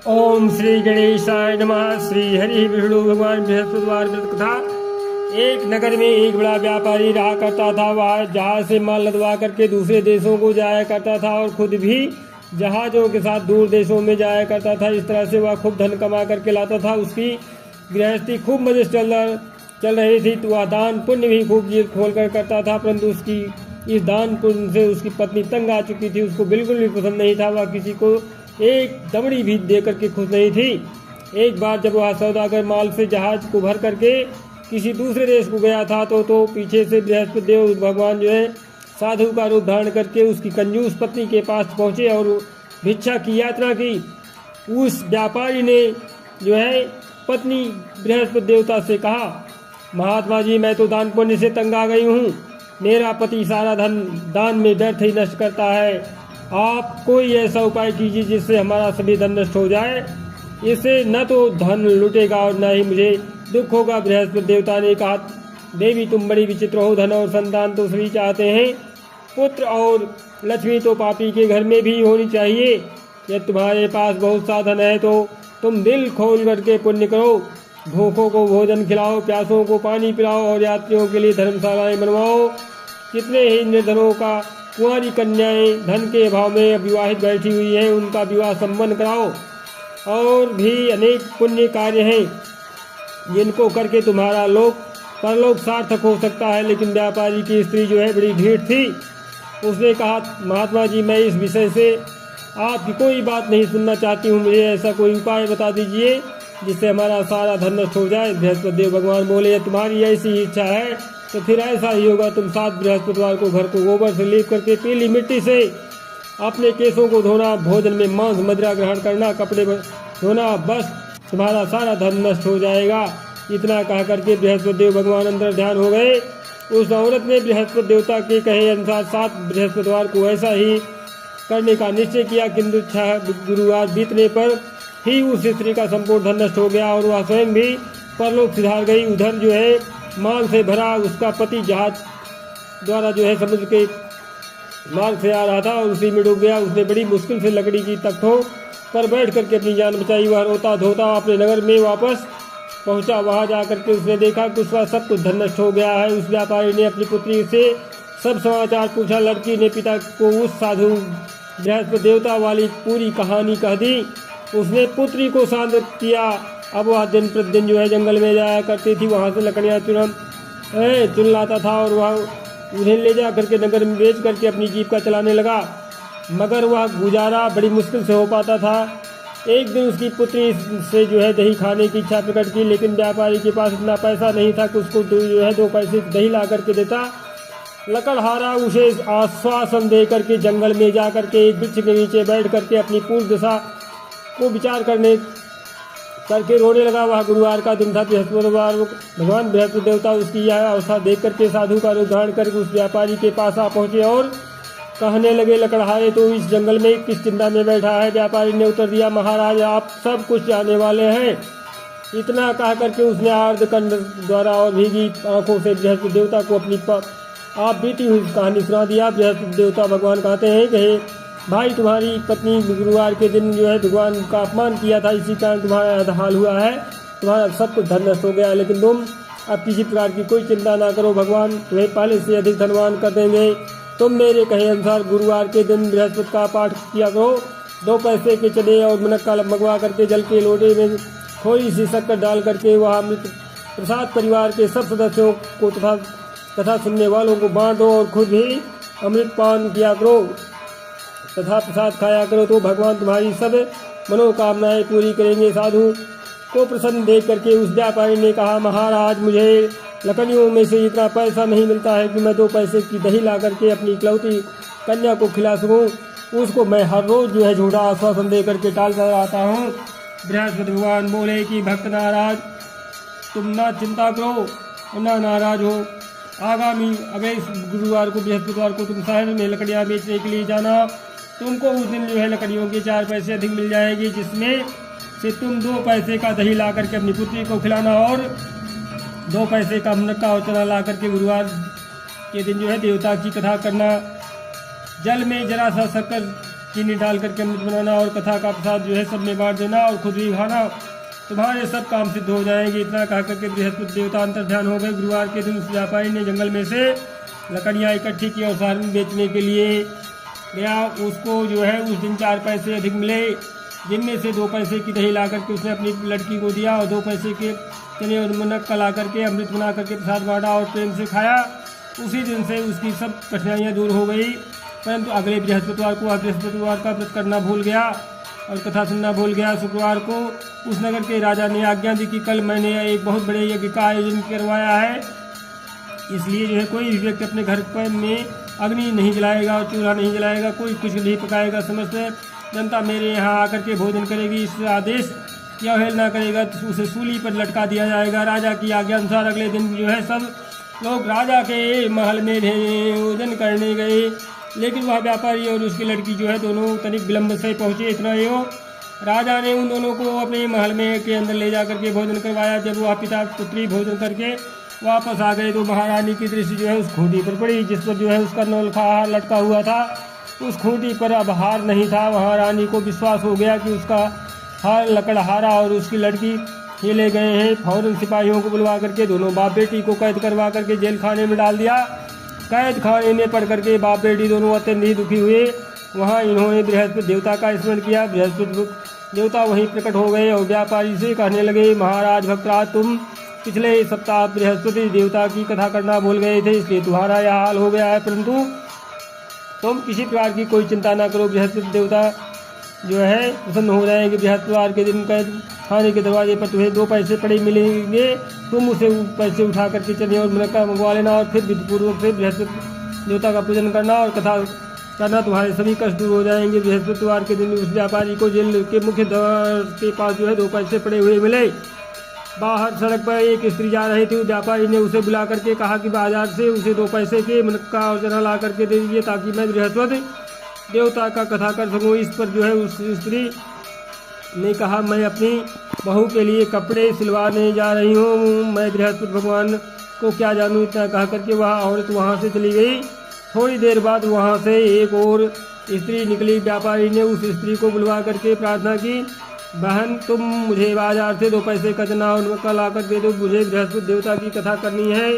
ओम श्री गणेशाय नमः। श्री हरि विष्णु भगवान बृहस्पतिवार व्रत कथा। एक नगर में एक बड़ा व्यापारी रहा करता था। वह जहाज से माल लदवा करके दूसरे देशों को जाया करता था और खुद भी जहाजों के साथ दूर देशों में जाया करता था। इस तरह से वह खूब धन कमा करके लाता था। उसकी गृहस्थी खूब मजे से चल रही थी। तो वह दान पुण्य भी खूब जी खोल कर करता था, परंतु उसकी इस दान पुण्य से उसकी पत्नी तंग आ चुकी थी। उसको बिल्कुल भी पसंद नहीं था। वह किसी को एक दमड़ी भी दे करके खुश नहीं थी। एक बार जब वह सौदागर माल से जहाज को भर करके किसी दूसरे देश को गया था तो पीछे से बृहस्पति देव भगवान जो है साधु का रूप धारण करके उसकी कंजूस पत्नी के पास पहुंचे और भिक्षा की यात्रा की। उस व्यापारी ने जो है पत्नी बृहस्पति देवता से कहा, महात्मा जी, मैं तो दान पुण्य से तंग आ गई हूँ। मेरा पति सारा धन दान में व्यर्थ ही नष्ट करता है। आप कोई ऐसा उपाय कीजिए जिससे हमारा सभी धन नष्ट हो जाए। इससे न तो धन लुटेगा और न ही मुझे दुख होगा। बृहस्पति देवता ने कहा, देवी तुम बड़ी विचित्र हो। धन और संतान तो सभी चाहते हैं, पुत्र और लक्ष्मी तो पापी के घर में भी होनी चाहिए। यदि तुम्हारे पास बहुत सा धन है तो तुम दिल खोल करके पुण्य करो। भूखों को भोजन खिलाओ, प्यासों को पानी पिलाओ और यात्रियों के लिए धर्मशालाएं बनवाओ। कितने ही निर्धनों का कुंवारी कन्याएं धन के अभाव में अविवाहित बैठी हुई हैं, उनका विवाह संपन्न कराओ। और भी अनेक पुण्य कार्य हैं जिनको करके तुम्हारा लोक परलोक सार्थक हो सकता है। लेकिन व्यापारी की स्त्री जो है बड़ी ढीठ थी। उसने कहा, महात्मा जी, मैं इस विषय से आपकी कोई बात नहीं सुनना चाहती हूँ। मुझे ऐसा कोई उपाय बता दीजिए जिससे हमारा सारा धन नष्ट हो जाए। बृहस्पति देव भगवान बोले, तुम्हारी ऐसी इच्छा है तो फिर ऐसा ही होगा। तुम 7 बृहस्पतिवार को घर को गोबर से लेप करके पीली मिट्टी से अपने केसों को धोना, भोजन में मांस मदिरा ग्रहण करना, कपड़े धोना, बस तुम्हारा सारा धन नष्ट हो जाएगा। इतना कह करके बृहस्पति देव भगवान अंदर ध्यान हो गए। उस औरत ने बृहस्पति देवता के कहे अनुसार 7 बृहस्पतिवार को ऐसा ही करने का निश्चय किया। किंतु 6 गुरुवार बीतने पर ही उस स्त्री का संपूर्ण धन नष्ट हो गया और वह स्वयं भी परलोक सिधार गई। उधर जो है माल से भरा उसका पति जहाज द्वारा जो है समुद्र के मार्ग से आ रहा था और उसी में डूब गया। उसने बड़ी मुश्किल से लकड़ी की तख्तों पर बैठ करके अपनी जान बचाई। वह रोता धोता अपने नगर में वापस पहुंचा। वहां जाकर के उसने देखा कि उसका सब कुछ धन नष्ट हो गया है। उस व्यापारी ने अपनी पुत्री से सब समाचार पूछा। लड़की ने पिता को उस साधु बृहस्पति देवता वाली पूरी कहानी कह दी। उसने पुत्री को शांत किया। अब वह दिन प्रतिदिन जो है जंगल में जाया करती थी। वहाँ से लकड़ियाँ चुन लाता था और वह उन्हें ले जा करके नगर में बेच करके अपनी जीविका चलाने लगा। मगर वह गुजारा बड़ी मुश्किल से हो पाता था। एक दिन उसकी पुत्री से जो है दही खाने की इच्छा प्रकट की, लेकिन व्यापारी के पास इतना पैसा नहीं था कि उसको जो है 2 पैसे दही ला करके देता। लकड़हारा उसे आश्वासन दे करके जंगल में जा करके एक वृक्ष के नीचे बैठ करके अपनी पूर्व दशा को विचार करके रोने लगा। वह गुरुवार का दिन था। बृहस्पतिवार भगवान बृहस्पति देवता उसकी यह अवस्था देख करके साधु का रूप धारण करके उस व्यापारी के पास आ पहुंचे और कहने लगे, लकड़हारे तो इस जंगल में किस चिंता में बैठा है? व्यापारी ने उत्तर दिया, महाराज, आप सब कुछ जाने वाले हैं। इतना कह करके उसने आर्द्रकंड द्वारा और भीगी आंखों से बृहस्पति देवता को अपनी आप बीती हुई कहानी सुना दिया। बृहस्पति देवता भगवान कहते हैं कि भाई, तुम्हारी पत्नी गुरुवार के दिन जो है भगवान का अपमान किया था, इसी कारण तुम्हारा हाल हुआ है। तुम्हारा सब कुछ धन नष्ट हो गया। लेकिन तुम अब किसी प्रकार की कोई चिंता ना करो, भगवान तुम्हें पहले से अधिक धनवान कर देंगे। तुम मेरे कहे अनुसार गुरुवार के दिन बृहस्पति का पाठ किया करो। 2 पैसे के चने और मुनक्का मंगवा करके जल के लोटे में थोड़ी सी शक्कर डाल करके वह अमृत प्रसाद परिवार के सब सदस्यों को तथा कथा सुनने वालों को बांटो और खुद भी अमृत पान किया करो तथा प्रसाद खाया करो, तो भगवान तुम्हारी सब मनोकामनाएं पूरी करेंगे। साधु को प्रसन्न देख करके उस व्यापारी ने कहा, महाराज, मुझे लकड़ियों में से इतना पैसा नहीं मिलता है कि मैं 2 पैसे की दही ला करके अपनी इकलौती कन्या को खिला सकूं। उसको मैं हर रोज जो है झूठा आश्वासन दे करके टालता रहता हूँ। बृहस्पति भगवान बोले कि भक्त नाराज, तुम ना चिंता करो, ना नाराज हो। आगामी अगले गुरुवार को बृहस्पतिवार को तुम शहर में लकड़ियाँ बेचने के लिए जाना। तुमको उस दिन जो है लकड़ियों के 4 पैसे अधिक मिल जाएगी, जिसमें से तुम 2 पैसे का दही ला करके अपनी पुत्री को खिलाना और 2 पैसे का मुनक्का और चना ला करके गुरुवार के दिन जो है देवता की कथा करना। जल में जरा सा शक्कर चीनी डाल करके अमृत बनाना और कथा का प्रसाद जो है सब में बांट देना और खुद भी खाना, तुम्हारे सब काम सिद्ध हो जाएंगे। इतना कह करके बृहस्पति देवता अंतर ध्यान हो गए। गुरुवार के दिन उस व्यापारी ने जंगल में से लकड़ियाँ इकट्ठी की और शहर में बेचने के लिए गया। उसको जो है उस दिन 4 पैसे अधिक मिले, जिनमें से 2 पैसे की दही ला करके उसने अपनी लड़की को दिया और 2 पैसे के चने और मुनक्का ला करके अमृत बना करके प्रसाद बांटा और प्रेम से खाया। उसी दिन से उसकी सब कठिनाइयाँ दूर हो गई। परंतु अगले बृहस्पतिवार को बृहस्पतिवार का व्रत करना भूल गया और कथा सुनना भूल गया। शुक्रवार को उस नगर के राजा ने आज्ञा दी कि कल मैंने एक बहुत बड़े यज्ञ का आयोजन करवाया है, इसलिए जो है कोई भी व्यक्ति अपने घर पर में अग्नि नहीं जलाएगा और चूल्हा नहीं जलाएगा, कोई कुछ नहीं पकाएगा। समस्त जनता मेरे यहाँ आकर के भोजन करेगी। इस आदेश की अवहेलना करेगा तो उसे सूली पर लटका दिया जाएगा। राजा की आज्ञा अनुसार अगले दिन जो है सब लोग राजा के महल में भोजन करने गए, लेकिन वह व्यापारी और उसकी लड़की जो है दोनों तनिक विलम्ब से पहुँचे। इतना ही हो, राजा ने उन दोनों को अपने महल में के अंदर ले जा करके भोजन करवाया। जब वह पिता पुत्री भोजन करके वापस आ गए तो महारानी की दृष्टि जो है उस खूंटी पर पड़ी जिस पर जो है उसका नौलखा हार लटका हुआ था। उस खूंटी पर अब हार नहीं था। महारानी को विश्वास हो गया कि उसका हार लकड़हारा और उसकी लड़की ये ले गए हैं। फौरन सिपाहियों को बुलवा करके दोनों बाप बेटी को कैद करवा करके जेल खाने में डाल दिया। कैद खाने में पड़ करके बाप बेटी दोनों अत्यंत ही दुखी हुए। वहाँ इन्होंने बृहस्पति देवता का स्मरण किया। बृहस्पति देवता वहीं प्रकट हो गए और व्यापारी से कहने लगे, महाराज भक्तराज, तुम पिछले सप्ताह बृहस्पति देवता की कथा करना भूल गए थे, इसलिए तुम्हारा यह हाल हो गया है। परंतु तुम किसी प्रकार की कोई चिंता ना करो, बृहस्पति देवता जो है प्रसन्न हो जाएंगे। बृहस्पतिवार के दिन कैद खाने के दरवाजे पर तुम्हें 2 पैसे पड़े मिलेंगे, तुम उसे पैसे उठा करके चने और मुनक्का मंगवा लेना और फिर विधिपूर्वक से बृहस्पति देवता का पूजन करना और कथा करना, तुम्हारे सभी कष्ट दूर हो जाएंगे। बृहस्पतिवार के दिन उस व्यापारी को जेल के मुख्य द्वार के पास जो है 2 पैसे पड़े हुए मिले। बाहर सड़क पर एक स्त्री जा रही थी। व्यापारी ने उसे बुला करके कहा कि बाजार से उसे 2 पैसे के मुनक्का और चना ला करके दे दीजिए ताकि मैं बृहस्पति देवता का कथा कर सकूं। इस पर जो है उस स्त्री ने कहा, मैं अपनी बहू के लिए कपड़े सिलवाने जा रही हूँ, मैं बृहस्पति भगवान को क्या जानूँ। इतना कह करके वह औरत वहाँ से चली गई। थोड़ी देर बाद वहाँ से एक और स्त्री निकली। व्यापारी ने उस स्त्री को बुलवा करके प्रार्थना की, बहन तुम मुझे बाजार से 2 पैसे का चना और मुनक्का ला कर दे दो, मुझे बृहस्पति देवता की कथा करनी है।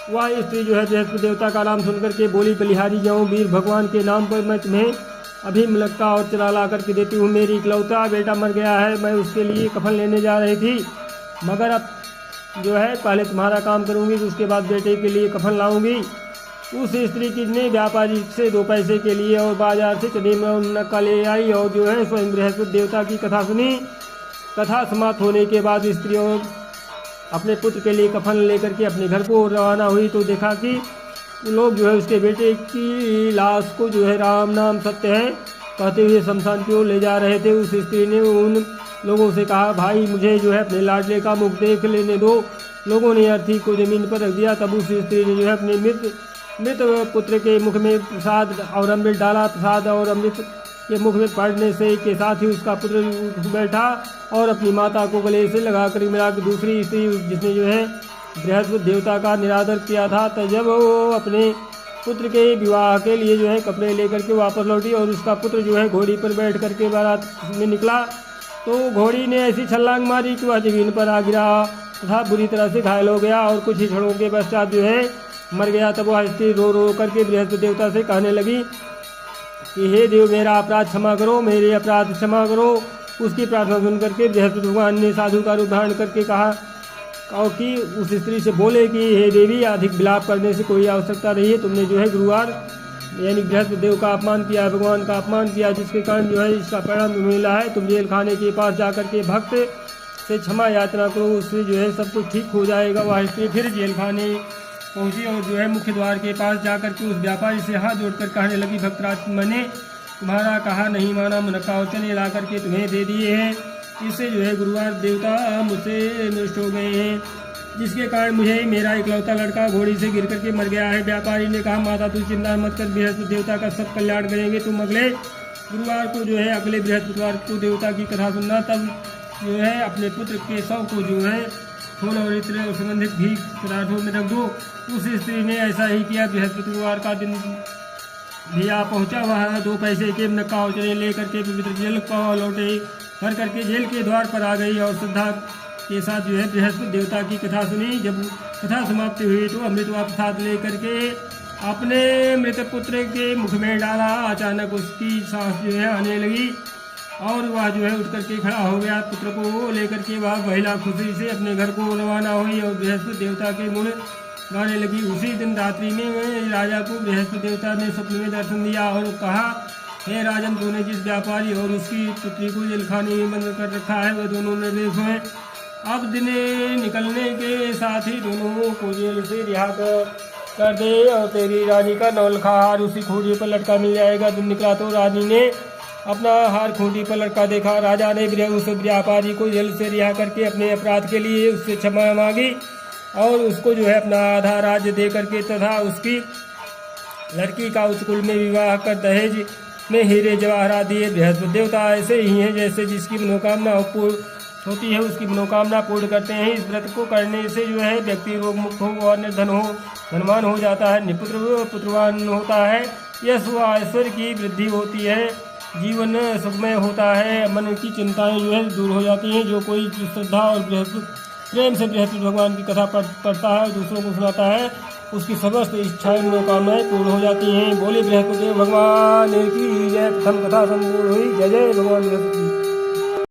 वह स्त्री जो है बृहस्पति देवता का नाम सुनकर के बोली, बलिहारी जाऊँ, वीर भगवान के नाम पर मैं तुम्हें अभी मुनक्का और चना ला करके देती हूँ। मेरी इकलौता बेटा मर गया है, मैं उसके लिए कफन लेने जा रही थी, मगर अब जो है पहले तुम्हारा काम करूँगी, उसके बाद बेटे के लिए कफन लाऊंगी। उस स्त्री की ने व्यापारी से 2 पैसे के लिए और बाजार से चने में मुनक्का ले आई और जो है स्वयं बृहस्पति देवता की कथा सुनी। कथा समाप्त होने के बाद स्त्री और अपने पुत्र के लिए कफन लेकर के अपने घर को रवाना हुई तो देखा कि लोग जो है उसके बेटे की लाश को जो है राम नाम सत्य है कहते हुए शमशान की ओर ले जा रहे थे। उस स्त्री ने उन लोगों से कहा, भाई मुझे जो है अपने लाडले का मुख देख लेने दो। लोगों ने अर्थी को जमीन पर रख दिया। तब उस स्त्री ने जो है अपने मृत पुत्र के मुख में प्रसाद और अमृत डाला। प्रसाद और अमृत के मुख में पड़ने से के साथ ही उसका पुत्र उठ बैठा और अपनी माता को गले से लगाकर मिला। दूसरी स्त्री जिसने जो है बृहस्पति देवता का निरादर किया था, तो जब वो अपने पुत्र के विवाह के लिए जो है कपड़े लेकर के वापस लौटी और उसका पुत्र जो है घोड़ी पर बैठ करके बारात में निकला तो घोड़ी ने ऐसी छलांग मारी कि वह जमीन पर आ गिरा तथा बुरी तरह से घायल हो गया और कुछ ही क्षणों के पश्चात जो है मर गया। तब वह स्त्री रो रो करके बृहस्पति देवता से कहने लगी कि हे देव, मेरा अपराध क्षमा करो, मेरे अपराध क्षमा करो। उसकी प्रार्थना सुन करके बृहस्पति भगवान ने साधु का रूप धारण करके कहा और कि उस स्त्री से बोले कि हे देवी, अधिक विलाप करने से कोई आवश्यकता नहीं है। तुमने जो है गुरुवार यानी बृहस्पति देव का अपमान किया, भगवान का अपमान किया, जिसके कारण जो है इसका परिणाम तुम्हें मिला है। तुम जेल खाने के पास जाकर के भक्त से क्षमा याचना करो, उससे जो है सब कुछ ठीक हो जाएगा। वह स्त्री फिर जेल खाने पहुंची और जो है मुख्य द्वार के पास जाकर के उस व्यापारी से हाथ जोड़कर कहने लगी, भक्तराज, मैंने तुम्हारा कहा नहीं माना, मुनक्का और चने ला करके तुम्हें दे दिए हैं। इससे जो है गुरुवार देवता मुझसे नष्ट हो गए हैं, जिसके कारण मुझे मेरा इकलौता लड़का घोड़ी से गिर करके मर गया है। व्यापारी ने कहा, माता तू चिंता मत कर, बृहस्पति देवता का सब कल्याण करेंगे। तुम अगले गुरुवार को जो है अगले बृहस्पतिवार को देवता की कथा सुनना। तब जो है अपने पुत्र के शव को जो है फूल और इत्र और संबंधित भी पदार्थों में रख दो। उस स्त्री ने ऐसा ही किया। बृहस्पतिवार का दिन भी आ पहुँचा। वह 2 पैसे के नक्का उचरे लेकर के पवित्र जल को लौटे भर करके जेल के द्वार पर आ गई और श्रद्धा के साथ जो है बृहस्पति देवता की कथा सुनी। जब कथा समाप्ति हुई तो अमृत व प्रसाद लेकर के अपने मृत पुत्र के मुख में डाला। अचानक उसकी सांस जो है आने लगी और वह जो है उठ करके खड़ा हो गया। पुत्र को लेकर के वह महिला खुशी से अपने घर को रवाना हुई और बृहस्पति देवता के गुण गाने लगी। उसी दिन रात्रि में राजा को बृहस्पति देवता ने स्वप्न में दर्शन दिया और कहा, हे राजन, तूने जिस व्यापारी और उसकी पुत्री को जेलखाने में बंद कर रखा है वह दोनों निर्दोष हैं। अब दिन निकलने के साथ ही दोनों को जेल से रिहा कर दे और तेरी रानी का नौलखा हार उसी खूंटी पर लटका मिल जाएगा। दिन निकला तो रानी ने अपना हार खूंटी पर लटका देखा। राजा ने उस व्यापारी को जेल से रिहा करके अपने अपराध के लिए उससे क्षमा मांगी और उसको जो है अपना आधा राज्य दे करके तथा उसकी लड़की का उस कुल में विवाह कर दहेज में हीरे जवाहरात दिए। बृहस्पति देवता ऐसे ही हैं जैसे जिसकी मनोकामना होती है उसकी मनोकामना पूर्ण करते हैं। इस व्रत को करने से जो है व्यक्ति रोग मुक्त हो और धनवान हो जाता है, निपुत्र पुत्रवान होता है, यश व ऐश्वर्य की वृद्धि होती है, जीवन सुखमय होता है, मन की चिंताएं जो है दूर हो जाती हैं। जो कोई श्रद्धा और प्रेम से बृहस्पति भगवान की कथा पढ़ता है दूसरों को सुनाता है उसकी समस्त इच्छाएं मनोकामनाएं पूर्ण हो जाती हैं। बोले बृहस्पति भगवान की जय। प्रथम कथा संपूर्ण हुई। जय जय भगवान बृहस्पति।